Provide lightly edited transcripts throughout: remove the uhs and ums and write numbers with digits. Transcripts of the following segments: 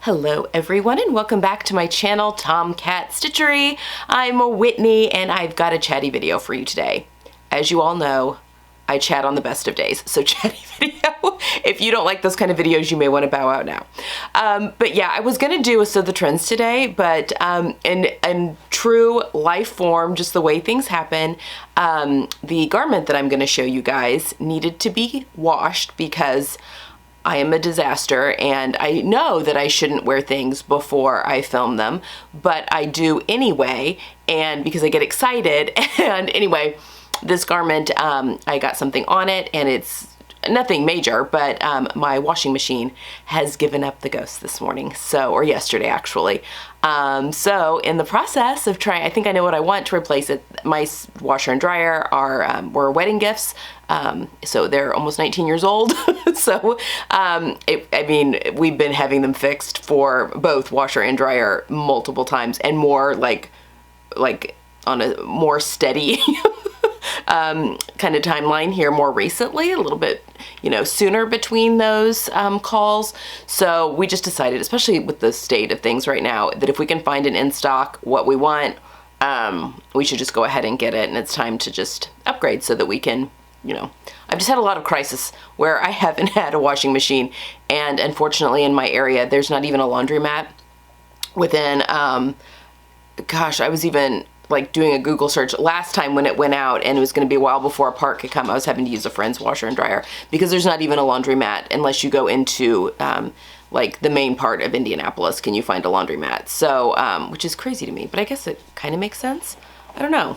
Hello everyone and welcome back to my channel, Tomcat Stitchery. I'm Whitney and I've got a chatty video for you today. As you all know, I chat on the best of days, so chatty video. If you don't like those kind of videos, you may want to bow out now. But yeah, I was gonna do a Sew the Trends today, but in true life form, just the way things happen, the garment that I'm gonna show you guys needed to be washed because I am a disaster and I know that I shouldn't wear things before I film them, but I do anyway, and because I get excited. And anyway, this garment, I got something on it and it's nothing major, but my washing machine has given up the ghost this morning, or yesterday actually. So in the process of trying, I think I know what I want to replace it. My washer and dryer were wedding gifts, so they're almost 19 years old. So I mean, we've been having them fixed for both washer and dryer multiple times, and more like on a more steady kind of timeline here more recently, a little bit, sooner between those calls. So we just decided, especially with the state of things right now, that if we can find an in stock what we want, we should just go ahead and get it, and it's time to just upgrade so that we can, I've just had a lot of crisis where I haven't had a washing machine, and unfortunately in my area there's not even a laundromat within, gosh, I was even like doing a Google search last time when it went out, and it was going to be a while before a part could come. I was having to use a friend's washer and dryer because there's not even a laundromat unless you go into like the main part of Indianapolis can you find a laundromat. So which is crazy to me, but I guess it kind of makes sense. I don't know.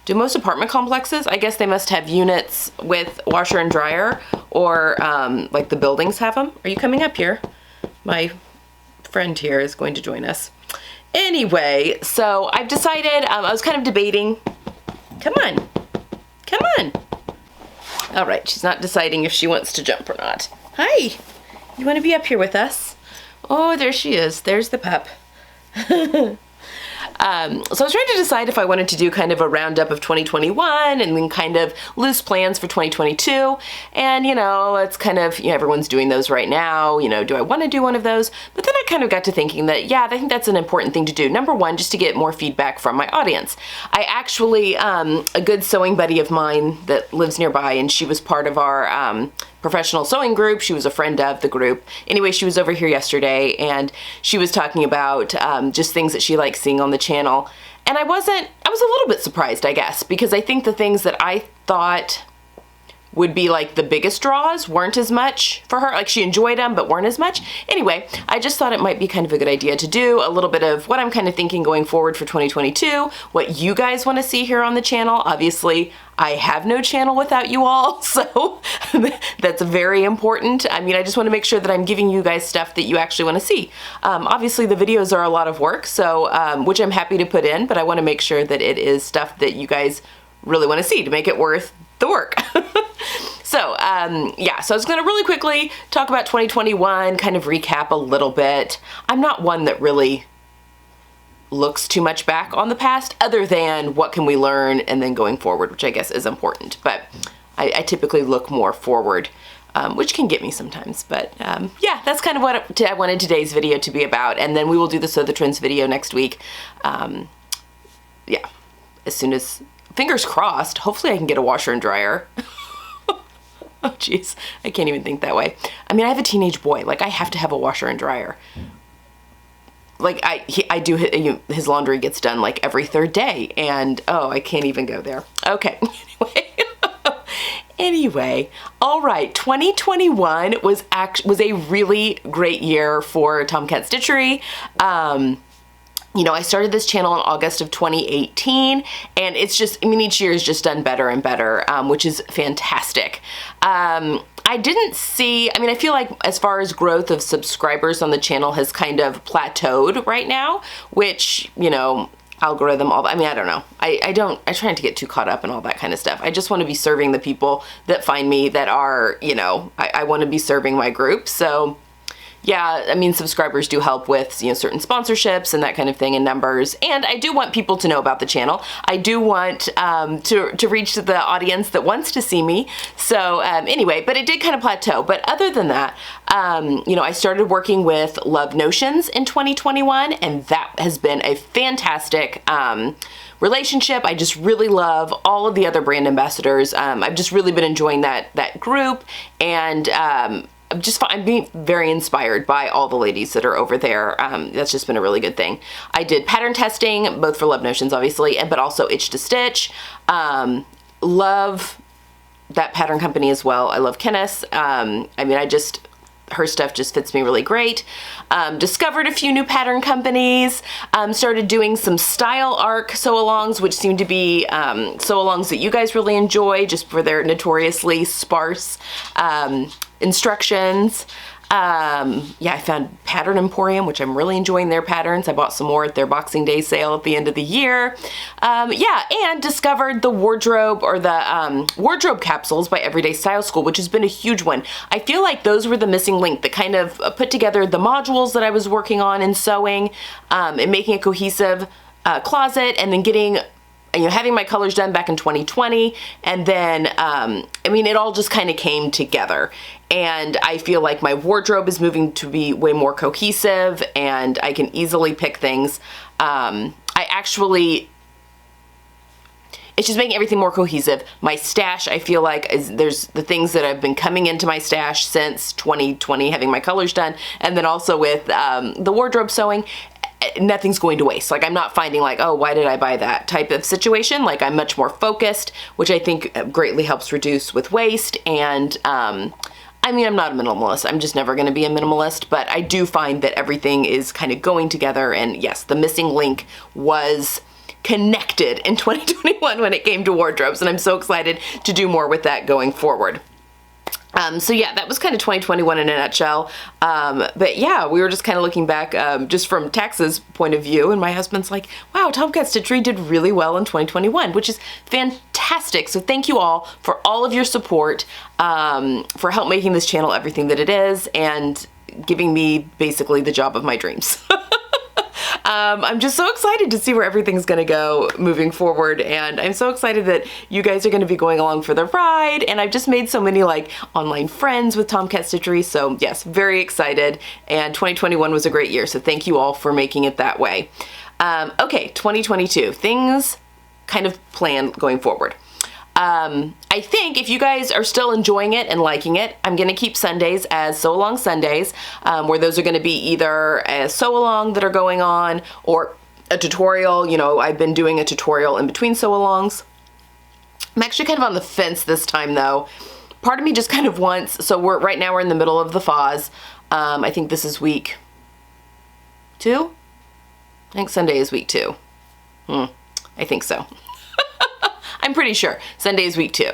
Do most apartment complexes, I guess they must have units with washer and dryer, or like the buildings have them. Are you coming up here? My friend here is going to join us. Anyway, so I've decided, I was kind of debating. Come on. Come on. All right, she's not deciding if she wants to jump or not. Hi, you want to be up here with us? Oh, there she is. There's the pup. So I was trying to decide if I wanted to do kind of a roundup of 2021 and then kind of loose plans for 2022. And, it's kind of, everyone's doing those right now. Do I want to do one of those? But then I kind of got to thinking that, yeah, I think that's an important thing to do. Number one, just to get more feedback from my audience. I actually, a good sewing buddy of mine that lives nearby, and she was part of our professional sewing group. She was a friend of the group. Anyway, she was over here yesterday and she was talking about just things that she likes seeing on the channel. And I was a little bit surprised, I guess, because I think the things that I thought would be like the biggest draws weren't as much for her. Like, she enjoyed them, but weren't as much. Anyway, I just thought it might be kind of a good idea to do a little bit of what I'm kind of thinking going forward for 2022, what you guys want to see here on the channel. Obviously, I have no channel without you all, so that's very important. I mean, I just want to make sure that I'm giving you guys stuff that you actually want to see. Obviously, the videos are a lot of work, so which I'm happy to put in, but I want to make sure that it is stuff that you guys really want to see to make it worth the work. So, yeah, so I was going to really quickly talk about 2021, kind of recap a little bit. I'm not one that really looks too much back on the past, other than what can we learn and then going forward, which I guess is important. But I typically look more forward, which can get me sometimes. But yeah, that's kind of what I wanted today's video to be about. And then we will do the Sew the Trends video next week. Yeah, as soon as, fingers crossed, hopefully I can get a washer and dryer. Oh geez, I can't even think that way. I mean, I have a teenage boy, like I have to have a washer and dryer. Like I do, his laundry gets done like every third day, and oh, I can't even go there. Okay, anyway, all right, 2021 was a really great year for Tomcat Stitchery. I started this channel in August of 2018, and it's just, I mean, each year has just done better and better, which is fantastic. I didn't see, I mean, I feel like as far as growth of subscribers on the channel has kind of plateaued right now, which, algorithm, all that, I mean, I don't know. I try not to get too caught up in all that kind of stuff. I just want to be serving the people that find me that are, I want to be serving my group. So yeah, I mean, subscribers do help with, you know, certain sponsorships and that kind of thing and numbers. And I do want people to know about the channel. I do want to reach the audience that wants to see me. So anyway, but it did kind of plateau. But other than that, you know, I started working with Love Notions in 2021, and that has been a fantastic relationship. I just really love all of the other brand ambassadors. I've just really been enjoying that group, and I'm being very inspired by all the ladies that are over there. That's just been a really good thing. I did pattern testing, both for Love Notions, obviously, but also Itch to Stitch. Love that pattern company as well. I love Kenneth. I mean, her stuff just fits me really great. Discovered a few new pattern companies, started doing some style arc sew-alongs, which seem to be sew-alongs that you guys really enjoy, just for their notoriously sparse instructions. Yeah, I found Pattern Emporium, which I'm really enjoying their patterns. I bought some more at their Boxing Day sale at the end of the year. Yeah, and discovered the wardrobe, or the wardrobe capsules by Everyday Style School, which has been a huge one. I feel like those were the missing link that kind of put together the modules that I was working on in sewing, and making a cohesive closet, and then getting, you know, having my colors done back in 2020, and then, I mean, it all just kind of came together. And I feel like my wardrobe is moving to be way more cohesive, and I can easily pick things. It's just making everything more cohesive. My stash, I feel like, there's the things that have been coming into my stash since 2020, having my colors done, and then also with the wardrobe sewing, nothing's going to waste. Like, I'm not finding like, oh, why did I buy that type of situation. Like, I'm much more focused, which I think greatly helps reduce with waste. And I mean, I'm not a minimalist. I'm just never going to be a minimalist, but I do find that everything is kind of going together. And yes, the missing link was connected in 2021 when it came to wardrobes, and I'm so excited to do more with that going forward. So yeah, that was kind of 2021 in a nutshell. But yeah, we were just kind of looking back, just from Tax's point of view, and my husband's like, wow, Tomcat Stitchery did really well in 2021, which is fantastic. So thank you all for all of your support, for help making this channel everything that it is, and giving me basically the job of my dreams. I'm just so excited to see where everything's gonna go moving forward, and I'm so excited that you guys are gonna be going along for the ride, and I've just made so many like online friends with Tomcat Stitchery, so yes, very excited, and 2021 was a great year, so thank you all for making it that way. Okay, 2022, things kind of planned going forward. I think if you guys are still enjoying it and liking it, I'm going to keep Sundays as Sew-Along Sundays, where those are going to be either a sew-along that are going on, or a tutorial. You know, I've been doing a tutorial in between sew-alongs. I'm actually kind of on the fence this time though. Part of me just kind of wants, so right now we're in the middle of the FOS. I think this is week 2? I think Sunday is week 2. I think so. I'm pretty sure Sunday is week 2.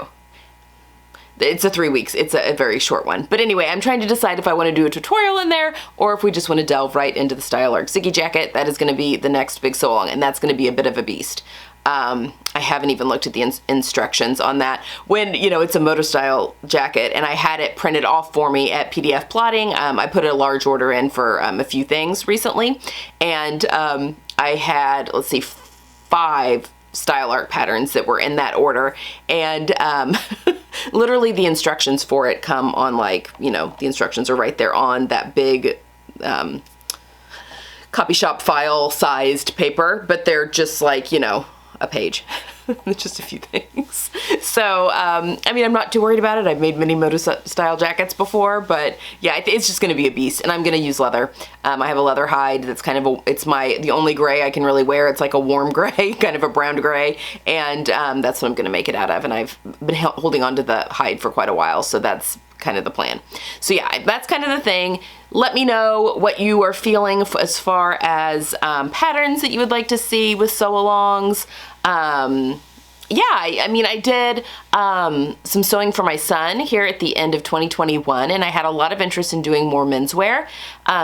It's a 3 weeks. It's a very short one. But anyway, I'm trying to decide if I want to do a tutorial in there, or if we just want to delve right into the Style Arc Ziggy jacket. That is going to be the next big sew along, and that's going to be a bit of a beast. I haven't even looked at the instructions on that. When, you know, it's a moto style jacket, and I had it printed off for me at PDF Plotting. I put a large order in for a few things recently, and I had, let's see, 5 Style Arc patterns that were in that order, and literally the instructions for it come on, like, you know, the instructions are right there on that big copy shop file sized paper, but they're just like, you know, a page. Just a few things. So, I mean, I'm not too worried about it. I've made many moto style jackets before, but yeah, it's just going to be a beast, and I'm going to use leather. I have a leather hide that's kind of it's the only gray I can really wear. It's like a warm gray, kind of a brown gray, and that's what I'm going to make it out of, and I've been holding on to the hide for quite a while, so that's kind of the plan. So yeah, that's kind of the thing. Let me know what you are feeling as far as patterns that you would like to see with sew-alongs. Yeah, I mean, I did some sewing for my son here at the end of 2021, and I had a lot of interest in doing more menswear.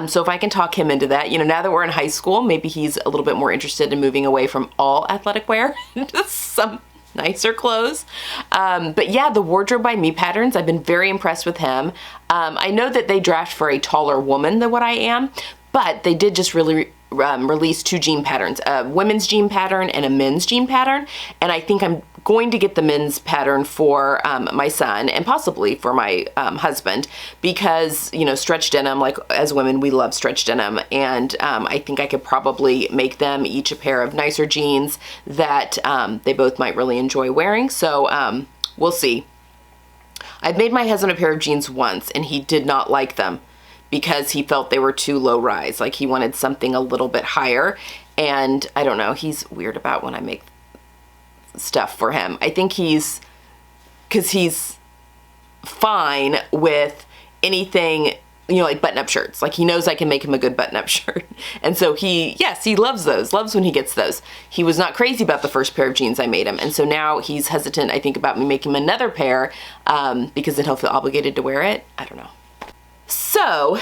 So if I can talk him into that, you know, now that we're in high school, maybe he's a little bit more interested in moving away from all athletic wear into some nicer clothes. But yeah, the Wardrobe by Me patterns, I've been very impressed with him. I know that they draft for a taller woman than what I am, but they did just really release 2 jean patterns, a women's jean pattern and a men's jean pattern. And I think I'm going to get the men's pattern for my son and possibly for my husband, because, you know, stretch denim, like as women, we love stretch denim. And I think I could probably make them each a pair of nicer jeans that they both might really enjoy wearing. So we'll see. I've made my husband a pair of jeans once and he did not like them because he felt they were too low rise. Like he wanted something a little bit higher. And I don't know, he's weird about when I make stuff for him. I think because he's fine with anything, you know, like button-up shirts. Like he knows I can make him a good button-up shirt. And so he loves those, loves when he gets those. He was not crazy about the first pair of jeans I made him. And so now he's hesitant, I think, about me making him another pair because then he'll feel obligated to wear it. I don't know. So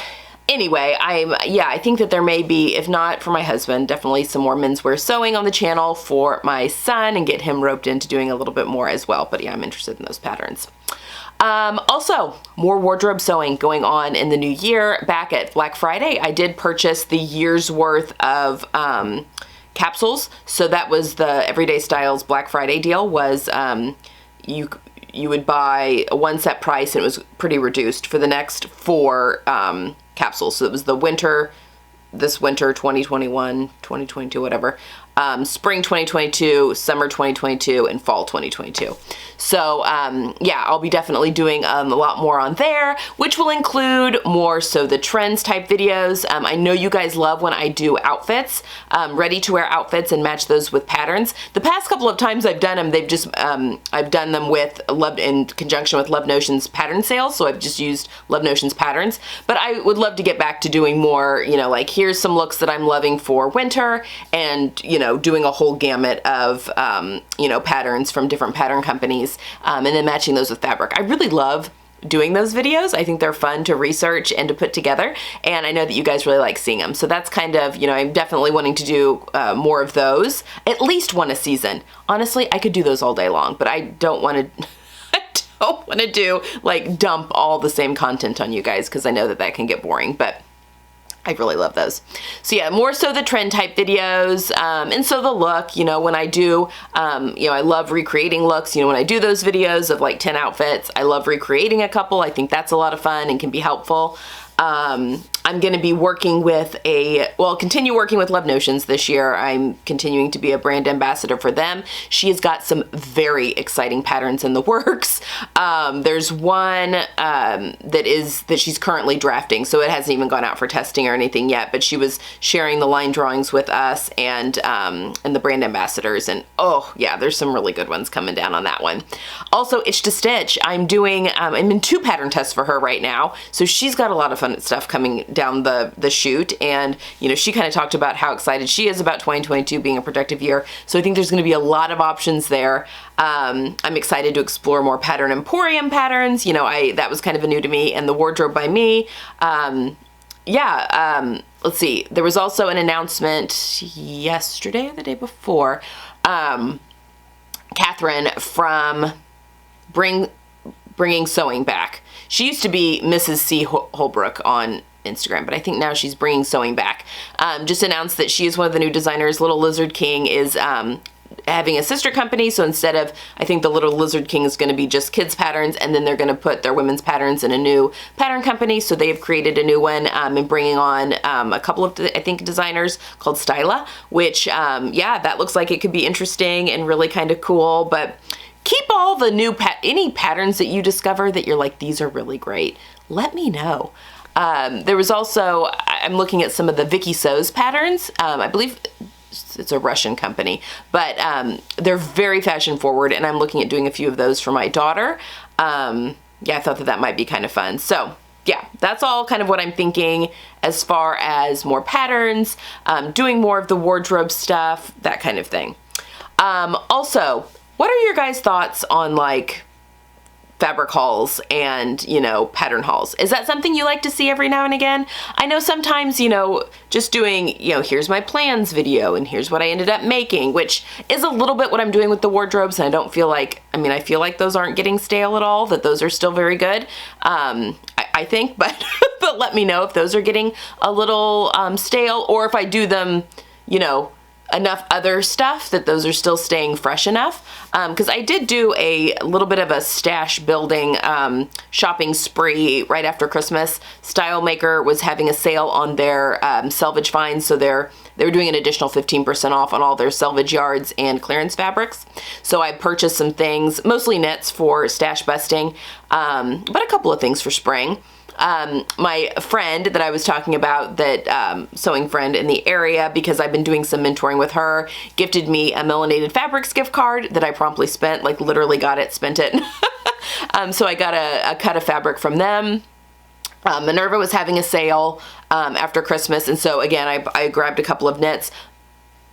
anyway, I think that there may be, if not for my husband, definitely some more menswear sewing on the channel for my son and get him roped into doing a little bit more as well. But yeah, I'm interested in those patterns. Also, more wardrobe sewing going on in the new year. Back at Black Friday, I did purchase the year's worth of capsules. So that was the Everyday Styles Black Friday deal. Was you would buy a 1 set price and it was pretty reduced for the next 4 capsules. So it was this winter 2021, 2022, whatever, spring 2022, summer 2022, and fall 2022. So yeah, I'll be definitely doing a lot more on there, which will include more so the trends type videos. I know you guys love when I do outfits, ready to wear outfits and match those with patterns. The past couple of times I've done them, they've just, I've done them with in conjunction with Love Notion's pattern sales. So I've just used Love Notion's patterns, but I would love to get back to doing more, you know, like here's some looks that I'm loving for winter and, you know, doing a whole gamut of, you know, patterns from different pattern companies, and then matching those with fabric. I really love doing those videos. I think they're fun to research and to put together, and I know that you guys really like seeing them. So that's kind of, you know, I'm definitely wanting to do more of those, at least one a season. Honestly, I could do those all day long, but I don't want to I don't want to do like dump all the same content on you guys because I know that that can get boring, but I really love those. So yeah, more so the trend type videos, and so the look, you know, when I do, you know, I love recreating looks, you know, when I do those videos of like 10 outfits, I love recreating a couple. I think that's a lot of fun and can be helpful. I'm going to be working with continue working with Love Notions this year. I'm continuing to be a brand ambassador for them. She has got some very exciting patterns in the works. There's one that she's currently drafting, so it hasn't even gone out for testing or anything yet, but she was sharing the line drawings with us and the brand ambassadors, and oh yeah, there's some really good ones coming down on that one. Also, Itch to Stitch. I'm in 2 pattern tests for her right now, so she's got a lot of fun stuff coming down the chute, and you know, she kind of talked about how excited she is about 2022 being a productive year. So I think there's going to be a lot of options there. I'm excited to explore more Pattern Emporium patterns. You know, that was kind of new to me, and the Wardrobe by Me. Let's see. There was also an announcement yesterday or the day before. Catherine from Bringing Sewing Back. She used to be Mrs. C. Holbrook on Instagram, but I think now she's Bringing Sewing Back. Just announced that she is one of the new designers. Little Lizard King is having a sister company, so instead of, I think the Little Lizard King is going to be just kids patterns, and then they're going to put their women's patterns in a new pattern company. So they've created a new one and bringing on a couple of, I think, designers called Styla, which, yeah, that looks like it could be interesting and really kind of cool. But keep all the new any patterns that you discover that you're like, these are really great. Let me know. There was also, I'm looking at some of the Vicky Sews patterns. I believe it's a Russian company, but they're very fashion forward, and I'm looking at doing a few of those for my daughter. Yeah, I thought that might be kind of fun. So yeah, that's all kind of what I'm thinking as far as more patterns, doing more of the wardrobe stuff, that kind of thing. Also, what are your guys' thoughts on like fabric hauls and, you know, pattern hauls. Is that something you like to see every now and again? I know sometimes, you know, just doing, you know, here's my plans video and here's what I ended up making, which is a little bit what I'm doing with the wardrobes, and I don't feel like, I mean, I feel like those aren't getting stale at all, that those are still very good, I think, but, but let me know if those are getting a little stale, or if I do them, you know, enough other stuff that those are still staying fresh enough. Because I did do a little bit of a stash building shopping spree right after Christmas. Style Maker was having a sale on their selvage finds, so they were doing an additional 15% off on all their selvage yards and clearance fabrics. So I purchased some things, mostly knits for stash busting, but a couple of things for spring. My friend that I was talking about, that sewing friend in the area, because I've been doing some mentoring with her, gifted me a Melanated Fabrics gift card that I promptly spent, like literally got it, spent it. So I got a cut of fabric from them. Minerva was having a sale after Christmas, and so again, I grabbed a couple of knits.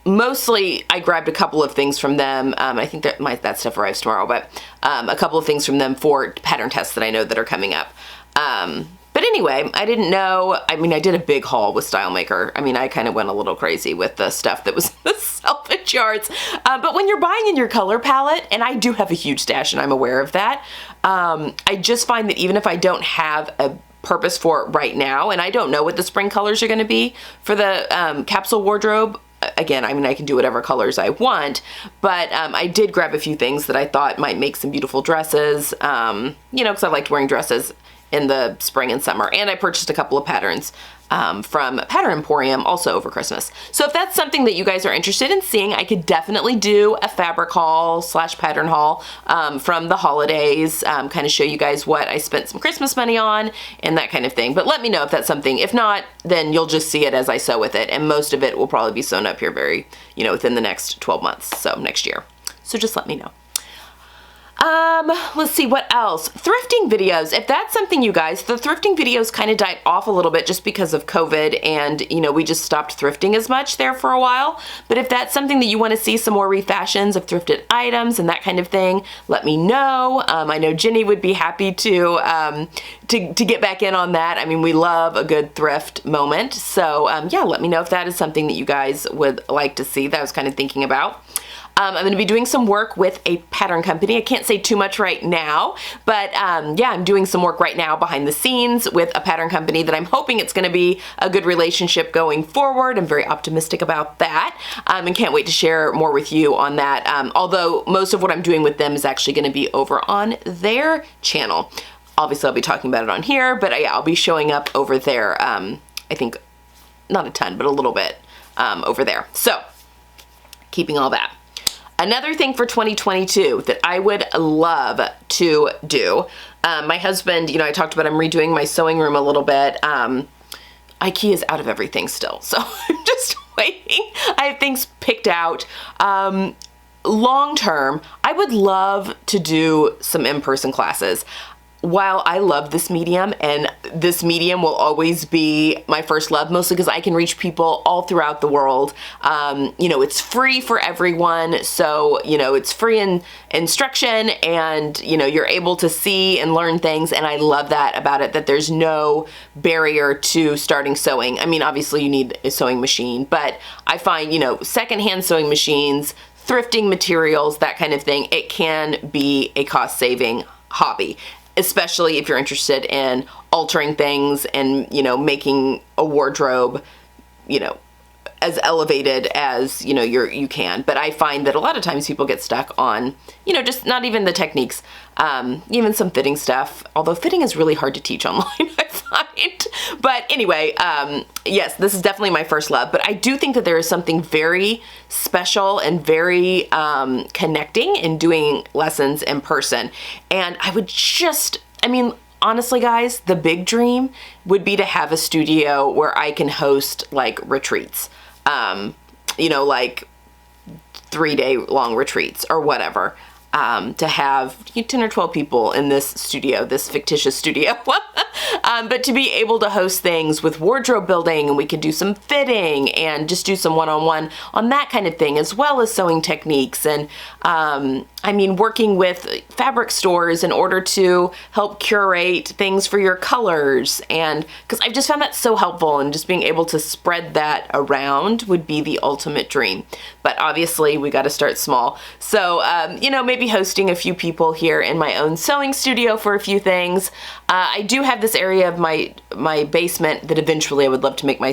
Mostly, I grabbed a couple of things from them. I think that stuff arrives tomorrow, but a couple of things from them for pattern tests that I know that are coming up. But anyway, I didn't know, I mean, I did a big haul with Style Maker. I mean, I kind of went a little crazy with the stuff that was the selvage yards. But when you're buying in your color palette, and I do have a huge stash and I'm aware of that, I just find that even if I don't have a purpose for it right now, and I don't know what the spring colors are going to be for the capsule wardrobe, again, I mean, I can do whatever colors I want, but I did grab a few things that I thought might make some beautiful dresses, you know, because I liked wearing dresses in the spring and summer. And I purchased a couple of patterns from Pattern Emporium also over Christmas. So if that's something that you guys are interested in seeing, I could definitely do a fabric haul / pattern haul from the holidays, kind of show you guys what I spent some Christmas money on and that kind of thing. But let me know if that's something. If not, then you'll just see it as I sew with it. And most of it will probably be sewn up here very, you know, within the next 12 months. So next year. So just let me know. Let's see what else. Thrifting videos. If that's something, you guys, the thrifting videos kind of died off a little bit just because of COVID, and, you know, we just stopped thrifting as much there for a while. But if that's something that you want to see some more refashions of thrifted items and that kind of thing, let me know. I know Jenny would be happy to get back in on that. I mean, we love a good thrift moment. So, yeah, let me know if that is something that you guys would like to see, that I was kind of thinking about. I'm going to be doing some work with a pattern company. I can't say too much right now, but yeah, I'm doing some work right now behind the scenes with a pattern company that I'm hoping it's going to be a good relationship going forward. I'm very optimistic about that, and can't wait to share more with you on that. Although most of what I'm doing with them is actually going to be over on their channel. Obviously, I'll be talking about it on here, but yeah, I'll be showing up over there. I think not a ton, but a little bit over there. So, keeping all that. Another thing for 2022 that I would love to do, my husband, you know, I talked about I'm redoing my sewing room a little bit. IKEA is out of everything still, so I'm just waiting. I have things picked out. Long term, I would love to do some in-person classes. While I love this medium, and this medium will always be my first love, mostly because I can reach people all throughout the world. You know, it's free for everyone, so, you know, it's free in instruction, and, you know, you're able to see and learn things, and I love that about it, that there's no barrier to starting sewing. I mean, obviously you need a sewing machine, but I find, you know, secondhand sewing machines, thrifting materials, that kind of thing, it can be a cost-saving hobby, especially if you're interested in altering things and, you know, making a wardrobe, you know, as elevated as, you know, you can. But I find that a lot of times people get stuck on, you know, just not even the techniques, even some fitting stuff, although fitting is really hard to teach online, I find. But anyway, yes, this is definitely my first love, but I do think that there is something very special and very connecting in doing lessons in person. And I would just, I mean, honestly, guys, the big dream would be to have a studio where I can host like retreats, you know, like 3-day long retreats or whatever. to have 10 or 12 people in this studio, this fictitious studio. But to be able to host things with wardrobe building, and we could do some fitting and just do some one-on-one on that kind of thing, as well as sewing techniques. And I mean, working with fabric stores in order to help curate things for your colors. And because I've just found that so helpful, and just being able to spread that around would be the ultimate dream. But obviously we got to start small. So, maybe hosting a few people here in my own sewing studio for a few things. I do have this area of my basement that eventually I would love to make my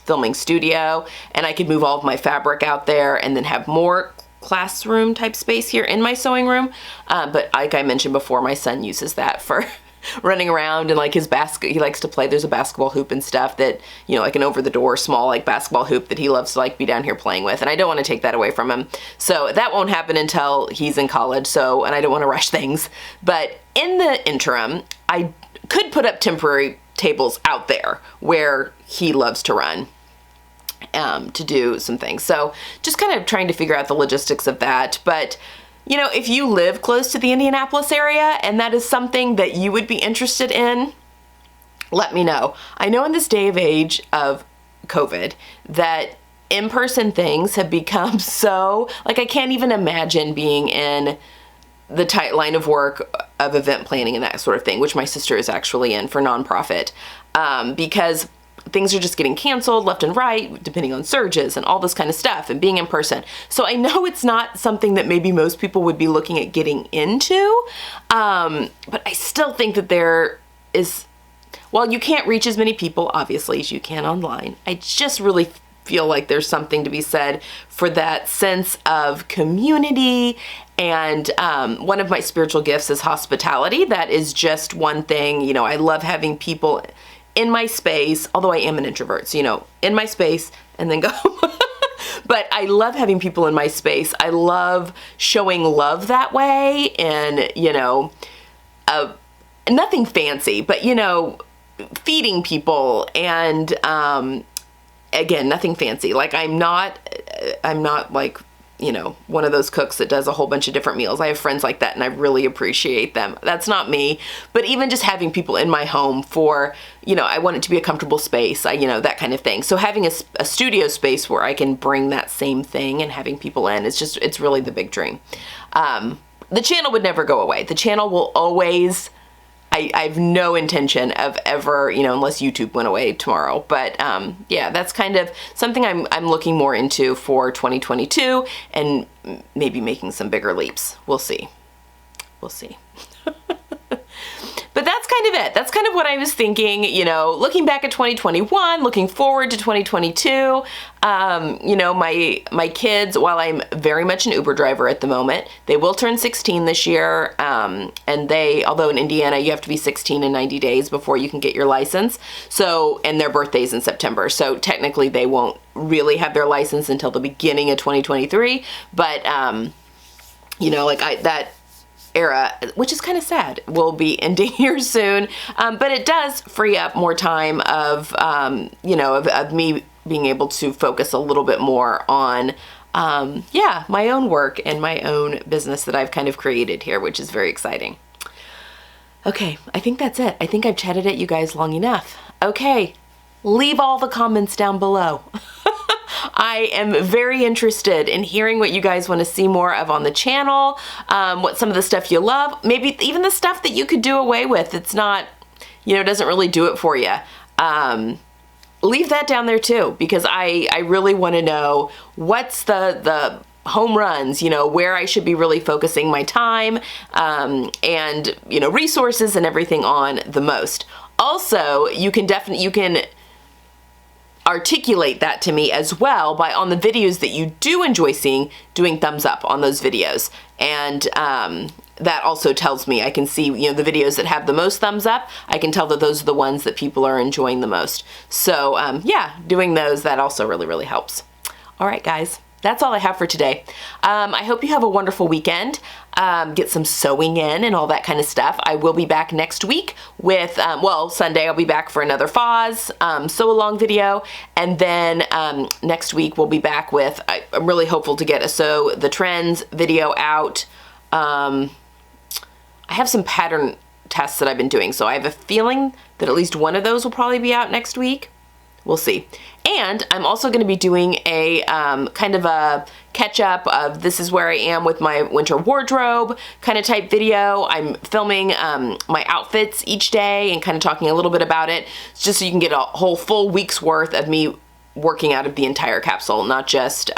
filming studio, and I could move all of my fabric out there and then have more classroom type space here in my sewing room. But like I mentioned before, my son uses that for running around, and like his basket, he likes to play. There's a basketball hoop and stuff that, like an over the door small like basketball hoop that he loves to like be down here playing with, and I don't want to take that away from him. So that won't happen until he's in college. So, and I don't want to rush things, but in the interim, I could put up temporary tables out there where he loves to run to do some things. So just kind of trying to figure out the logistics of that. But if you live close to the Indianapolis area and that is something that you would be interested in, let me know. I know in this day of age of COVID that in-person things have become so, like, I can't even imagine being in the tight line of work of event planning and that sort of thing, which my sister is actually in for nonprofit, because things are just getting canceled left and right, depending on surges and all this kind of stuff, and being in person. So I know it's not something that maybe most people would be looking at getting into, but I still think that there is, while you can't reach as many people, obviously, as you can online, I just really feel like there's something to be said for that sense of community. And one of my spiritual gifts is hospitality. That is just one thing, I love having people in my space, although I am an introvert, so, in my space and then go. But I love having people in my space. I love showing love that way, and, nothing fancy, but, feeding people, and, again, nothing fancy. Like, I'm not like, one of those cooks that does a whole bunch of different meals. I have friends like that, and I really appreciate them. That's not me. But even just having people in my home for, I want it to be a comfortable space, that kind of thing. So having a studio space where I can bring that same thing and having people in, it's really the big dream. The channel would never go away. The channel will always, I have no intention of ever, unless YouTube went away tomorrow. But yeah, that's kind of something I'm looking more into for 2022, and maybe making some bigger leaps. We'll see. We'll see. But that's kind of it. That's kind of what I was thinking, looking back at 2021, looking forward to 2022. My kids, while I'm very much an Uber driver at the moment, they will turn 16 this year. And although in Indiana, you have to be 16 in 90 days before you can get your license. So, and their birthday's in September. So technically they won't really have their license until the beginning of 2023. But, that era, which is kind of sad, will be ending here soon. But it does free up more time of me being able to focus a little bit more on, my own work and my own business that I've kind of created here, which is very exciting. Okay, I think that's it. I think I've chatted at you guys long enough. Okay, leave all the comments down below. I am very interested in hearing what you guys want to see more of on the channel, what some of the stuff you love, maybe even the stuff that you could do away with. It's not, doesn't really do it for you. Leave that down there too, because I really want to know what's the home runs, where I should be really focusing my time, and, resources and everything on the most. Also, you can articulate that to me as well by, on the videos that you do enjoy seeing, doing thumbs up on those videos. And that also tells me, I can see, the videos that have the most thumbs up, I can tell that those are the ones that people are enjoying the most. So yeah, doing those, that also really, really helps. All right, guys. That's all I have for today. I hope you have a wonderful weekend. Get some sewing in and all that kind of stuff. I will be back next week with, Sunday I'll be back for another Foz sew along video. And then next week we'll be back with, I'm really hopeful to get a Sew the Trends video out I have some pattern tests that I've been doing, so I have a feeling that at least one of those will probably be out next week. We'll see. And I'm also going to be doing a kind of a catch-up of this is where I am with my winter wardrobe kind of type video. I'm filming my outfits each day and kind of talking a little bit about it, just so you can get a whole full week's worth of me working out of the entire capsule, not just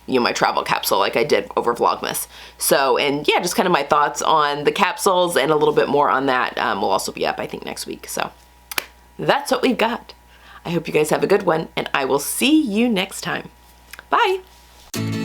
you know, my travel capsule like I did over Vlogmas. So, and yeah, just kind of my thoughts on the capsules and a little bit more on that will also be up, I think, next week. So that's what we've got. I hope you guys have a good one, and I will see you next time. Bye.